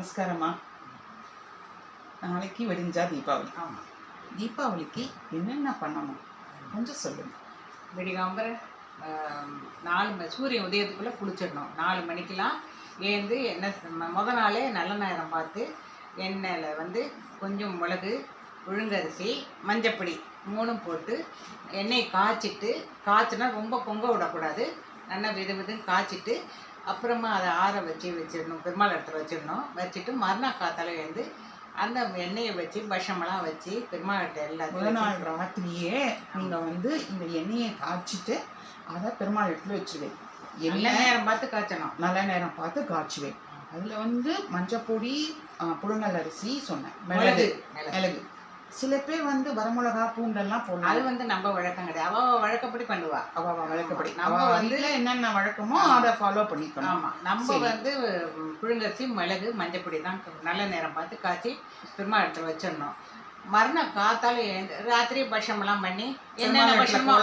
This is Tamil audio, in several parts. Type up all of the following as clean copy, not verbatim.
நமஸ்காரம்மா. நாளைக்கு விடிஞ்சா தீபாவளி. ஆமாம். தீபாவளிக்கு என்னென்ன பண்ணணும் கொஞ்சம் சொல்லுங்க. விடிகாம்பர 4 சூரியன் உதயத்துக்குள்ளே குளிச்சிடணும். 4 மணிக்கெலாம் ஏந்து எண்ணெய் முத நாளே நல்ல நேரம் பார்த்து எண்ணெயில் கொஞ்சம் மிளகு, புழுங்கரிசி, மஞ்சப்பொடி 3 போட்டு எண்ணெய் காய்ச்சினா ரொம்ப பொங்க விடக்கூடாது. நல்லா விதுன்னு காய்ச்சிட்டு அப்புறமா அதை ஆற வச்சிடணும். பெருமாள் இடத்துல வச்சுட்டு மறுநாள் காத்தால எழுந்து அந்த எண்ணெயை வச்சு பஷமெல்லாம் வச்சு பெருமாள்கிட்ட எல்லாத்தையும் முதல் நாள் ராத்திரியே நீங்கள் இந்த எண்ணெயை காய்ச்சிட்டு அதை பெருமாள் இடத்துல வச்சுருவேன். நல்ல நேரம் பார்த்து காய்ச்சணும். நல்ல நேரம் பார்த்து காய்ச்சுவேன். அதில் மஞ்சப்பொடி, புழுங்கல் அரிசி சொன்னேன், மிளகு. சில பேர் வரமிளகா, பூண்டெல்லாம் போடணும். அது நம்ம வழக்கம் கிடையாது. அவள் வழக்கப்படி பண்ணுவா. அவள் வழக்கப்படி நம்ம என்னென்ன வழக்கமோ அதை ஃபாலோ பண்ணிக்கணும். ஆமாம். நம்ம புழுங்கரிசி, மிளகு, மஞ்சப்பொடி தான் நல்ல நேரம் பார்த்து காய்ச்சி பெருமாள் இடத்துல வச்சிடணும். மறுநாள் காத்தால ராத்திரி பட்சமெல்லாம் பண்ணி என்னென்ன பட்சம்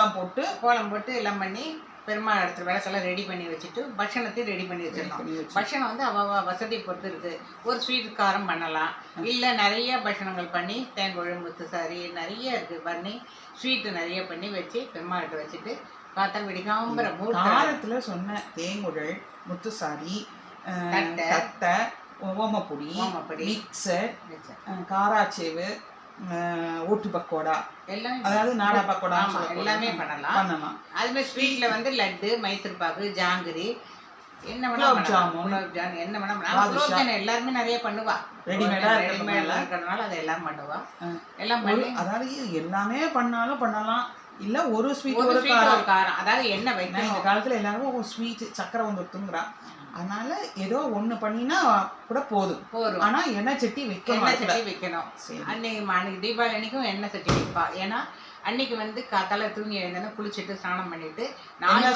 கோலம் போட்டு எல்லாம் பண்ணி பெருமாள் இடத்துல விளக்கெல்லாம் ரெடி பண்ணி வச்சுட்டு பட்சணத்தையும் ரெடி பண்ணி வச்சிடணும். பட்சணம் அவள் வசதி பொறுத்து இருக்குது. ஒரு ஸ்வீட் காரம் பண்ணலாம், இல்லை நிறைய பட்சணங்கள் பண்ணி தேங்கொழு, முத்துசாரி நிறைய இருக்குது பண்ணி ஸ்வீட்டு நிறைய பண்ணி வச்சு பெருமாள்கிட்ட வச்சுட்டு காத்தால் விடிகாம்பர காரத்தில் சொன்ன தேங்குழல், முத்துசாரி, தட்டை, ஓமப்பொடி, மிக்சர், காராச்சேவு, ஓட்டு பக்கோடா, எல்லாம் அதாவது நாடா பக்கோடா எல்லாமே பண்ணலாம். அதுமாதிரி ஸ்வீட்ல லட்டு, மைசூர் பாக்கு, ஜாங்கிரி, என்ன வேணா குலோப் ஜாமுன் என்ன வேணா எல்லாருமே நிறைய பண்ணுவா. ரெடிமேடா இருக்கிறதுனால அதை எல்லாம் பண்ணுவா. எல்லாம் பண்ணி அதாவது எல்லாமே பண்ணலாம். இல்ல ஒரு ஸ்வீட் ஒரு காரம், அதாவது என்ன வைக்கணும். இந்த காலத்துல எல்லாரும் ஒரு ஸ்வீட் சக்கரை ஒத்துங்கிறா. அதனால ஏதோ ஒண்ணு பண்ணினா கூட போதும். ஆனா எண்ணெய் சட்டி வைக்கணும். அன்னைக்கு தீபாவளி அன்னைக்கும் எண்ணெய் சட்டி வைப்பா. ஏன்னா அன்னைக்கு காத்தால தூங்கி எழுந்தோன்னா குளிச்சுட்டு ஸ்நானம் பண்ணிட்டு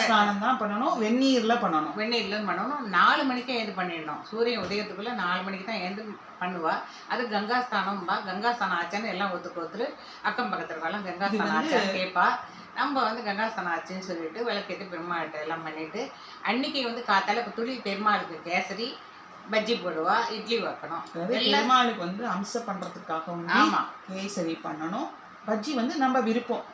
ஸ்நானம் தான் பண்ணணும். வெந்நீர்ல பண்ணணும். 4 மணிக்கே எழுந்து பண்ணிடணும். சூரியன் உதயத்துக்குள்ள 4 மணிக்கு தான் எழுந்து பண்ணுவா. அது கங்காஸ்தானம்பா. கங்காஸ்தானம் ஆச்சான்னு எல்லாம் ஒத்துரு அக்கம் பக்கத்துல இருக்கலாம் கங்காஸ்தானம் ஆச்சான்னு கேட்பா. நம்ம கங்காஸ்தானம் ஆச்சுன்னு சொல்லிட்டு விளக்கேற்றி பெருமாள்கிட்ட எல்லாம் பண்ணிட்டு அன்னைக்கு காத்தால துளி பெருமாளுக்கு கேசரி, பஜ்ஜி போடுவா, இட்லி வைக்கணும். பெருமாளுக்கு அம்சம் பண்றதுக்காக ஆமா கேசரி பண்ணணும். பஜ்ஜி நம்ம விருப்பம்.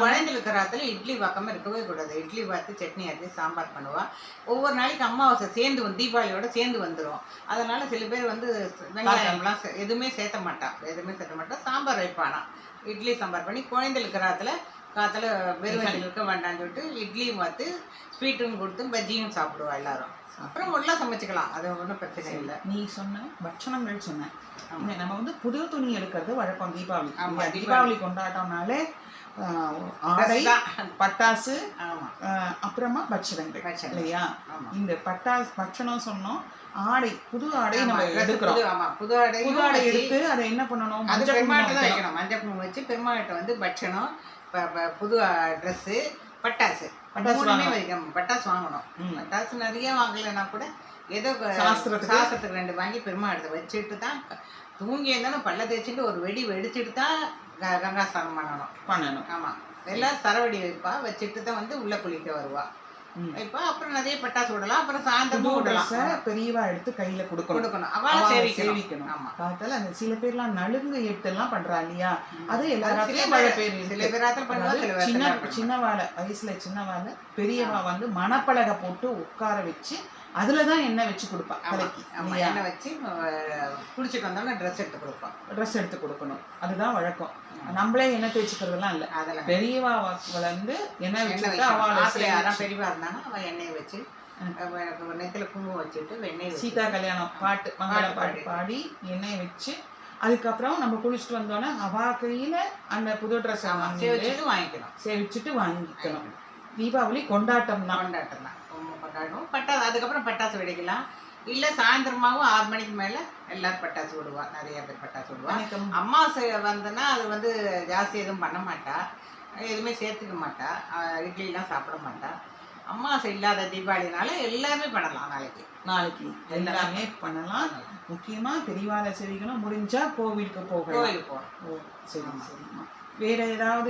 குழந்தைல இருக்கிறாத்துல இட்லி பார்க்காம இருக்கவே கூடாது. இட்லி பார்த்து சட்னி அரைச்சி சாம்பார் பண்ணுவா. ஒவ்வொரு நாளைக்கு அமாவாசை சேர்ந்து தீபாவளியோட சேர்ந்து வந்துடும். அதனால சில பேர் வெங்காயம்லாம் எதுவுமே சேர்த்த மாட்டா. சாம்பார் வைப்பானா. இட்லி சாம்பார் பண்ணி குழந்தைல இருக்கிறாத்துல காத்தால வெறும் இருக்க வேண்டாம்னு சொல்லிட்டு இட்லியும் பார்த்து ஸ்வீட்டும் கொடுத்து பஜ்ஜியும் சாப்பிடுவா எல்லாரும். அப்புறம் ஒன்றா சமைச்சிக்கலாம். அது ஒன்றும் பிரச்சனை இல்லை. நீ சொன்ன பட்சணங்கள் சொன்ன நம்ம புது துணி எடுக்கிறது வழக்கம். தீபாவளி கொண்டாட்டம்னாலே ஆடை, பட்டாசு, அப்புறமா பட்சணங்கள் இல்லையா? இந்த பட்சணம் சொன்னோம். ஆடை, புது ஆடை நம்ம எடுக்கிறோம். புது ஆடை எடுத்து அதை என்ன பண்ணணும்? பெருமாட்டை தான் வைக்கணும். மஞ்சள் குங்குமம் வச்சு பெருமாட்டை பட்சணம், புது ட்ரெஸ்ஸு, பட்டாசு வைக்கணும். பட்டாசு வாங்கணும். பட்டாசு நிறைய வாங்கலைன்னா கூட ஏதோ சாஸ்திரத்துக்கு 2 வாங்கி பெருமாள் இடத்த வச்சுட்டு தான் தூங்கி இருந்தாலும் பல்ல தேய்ச்சிட்டு ஒரு வெடி வெடிச்சுட்டு தான் கங்காஸ்தானம் பண்ணணும். ஆமாம். எல்லாம் சரவடி வைப்பா. வச்சுட்டு தான் உள்ள குளிக்க வருவா. வைப்பா. அப்புறம் நிறைய பட்டாசு விடலாம். அப்புறம் சாயந்தரமும் விடலாம். பெரியவா எடுத்து கையில கொடுக்கணும். அவளை சேவிக்கணும். ஆமா. காலத்துல அந்த சில பேர்லாம் நலுங்கு எட்டுலாம் பண்றா இல்லையா? அது எல்லாரும் மழை பேர் சில பேராத்துல பண்ணுவா. சின்னவாளை வயசுல சின்னவாளை பெரியவா மணப்பலகை போட்டு உட்கார வச்சு அதுலதான் எண்ணெய் வச்சு கொடுப்பா. எண்ணெய் வச்சு குளிச்சுட்டு வந்தோம்னா ட்ரெஸ் எடுத்து கொடுக்கணும். அதுதான் வழக்கம். நம்மளே எண்ணெய் தேய்ச்சிக்கிறதுலாம் இல்லை. அதெல்லாம் பெரியவா எண்ணெய் வச்சுட்டு அவளை யாரும் பெரியவா இருந்தாங்கன்னா அவள் எண்ணெயை வச்சு நெத்தில குங்குமம் வச்சுட்டு வெண்ணெய் சீதா கல்யாணம் பாட்டு மங்கள பாட்டு பாடி எண்ணெயை வச்சு அதுக்கப்புறம் நம்ம குளிச்சுட்டு வந்தோன்னா அவா கையில அந்த புது ட்ரெஸ் சேவிச்சுட்டு வாங்கிக்கணும். தீபாவளி கொண்டாட்டம் தான். கொண்டாடுவோம். பட்டாசு அதுக்கப்புறம் பட்டாசு வெடிக்கலாம். இல்லை சாயந்தரமாகவும் 6 மணிக்கு மேலே எல்லாரும் பட்டாசு விடுவா. நிறைய பேர் பட்டாசு விடுவா. அமாவாசை வந்ததுன்னா அது ஜாஸ்தி எதுவும் பண்ண மாட்டா. எதுவுமே சேர்த்துக்க மாட்டா. இட்லிலாம் சாப்பிட மாட்டா. அமாவாசை இல்லாத தீபாவளினால எல்லாமே பண்ணலாம். நாளைக்கு எல்லாமே பண்ணலாம். முக்கியமாக பெரியவாளை செவிக்கணும். முடிஞ்சா கோவிலுக்கு போகணும். ஓ சரி சரிம்மா. வேற ஏதாவது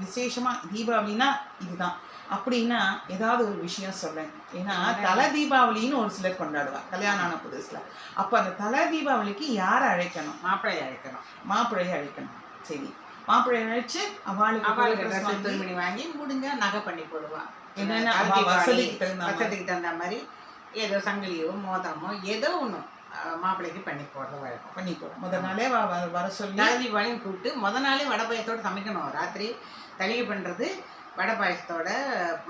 விசேஷமா தீபாவளினா இதுதான் அப்படின்னா ஏதாவது ஒரு விஷயம் சொல்லேன். ஏன்னா தலை தீபாவளின்னு ஒரு சிலர் கொண்டாடுவா கல்யாணம் ஆன புதுசுல. அப்ப அந்த தலை தீபாவளிக்கு யாரை அழைக்கணும்? மாப்பிள்ளையை அழைக்கணும். மாப்பிள்ளையை அழைக்கணும். சரி, மாப்பிள்ளையை அழைச்சு அவளுக்கு துணிமணி வாங்கி முடிஞ்சா நகை பண்ணி போடுவா. என்னென்ன வசதிக்கு தகுந்த மாதிரி ஏதோ சங்கிலியோ மோதிரமோ ஏதோ ஒண்ணு மாப்பிள்ளைக்கு பண்ணி போடுறது வழக்கம். பண்ணி போடும். முதல் நாளே வர சொல்லி தீபாவளியும் கூப்பிட்டு முதல் நாளே வடை பாயசத்தோட சமைக்கணும். ராத்திரி தளிகை பண்றது வடை பாயசத்தோட,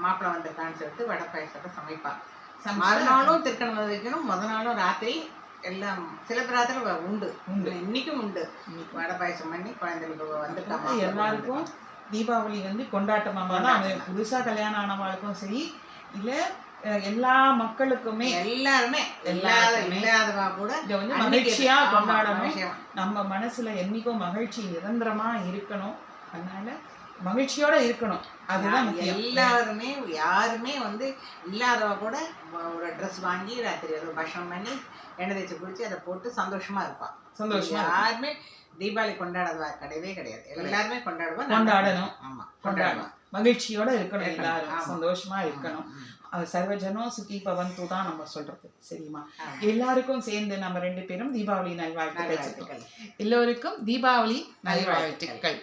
மாப்பிள்ளை வந்திருக்கான்னு சொல்லிட்டு வடை பாயசத்தோட சமைப்பா. மறுநாளும் திருக்கணம் வைக்கணும், முதல் நாளும் ராத்திரி எல்லாம் சில ராத்திரி உண்டு, இன்னைக்கும் உண்டு. வடை பாயசம் பண்ணி குழந்தைகளுக்கு வந்துட்டாங்க. எல்லாருக்கும் தீபாவளி வந்து கொண்டாட்டமாக தான். புதுசா கல்யாணம் ஆனவாளுக்கும் சரி, இல்ல எல்லா மக்களுக்குமே எல்லாருமே இல்லாதவா கூட இதை வந்து மகிழ்ச்சியா கொண்டாடணும். நம்ம மனசுல என்னைக்கும் மகிழ்ச்சி நிரந்தரமா இருக்கணும். அதனால மகிழ்ச்சியோட இருக்கணும். அதுதான் எல்லாருமே யாருமே வந்து இல்லாதவ கூட ஒரு ட்ரெஸ் வாங்கி ராத்திரி பஷம் பண்ணி எண்ணெய் தேய்ச்சி குளிச்சு அதை போட்டு சந்தோஷமா இருப்பான். சந்தோஷமா யாருமே தீபாவளி கொண்டாடுவா கிடையவே கிடையாது. எல்லாருமே கொண்டாடுவோம், கொண்டாடணும். ஆமா, கொண்டாடணும். மகிழ்ச்சியோட இருக்கணும், எல்லாரும் சந்தோஷமா இருக்கணும். சர்வஜனம் சுத்தி பவந்து தான் நம்ம சொல்றது. சரிம்மா, எல்லாருக்கும் சேர்ந்து நம்ம 2 பேரும் தீபாவளி நல்வாழ்த்துக்கள். எல்லோருக்கும் தீபாவளி நல்வாழ்த்துக்கள்.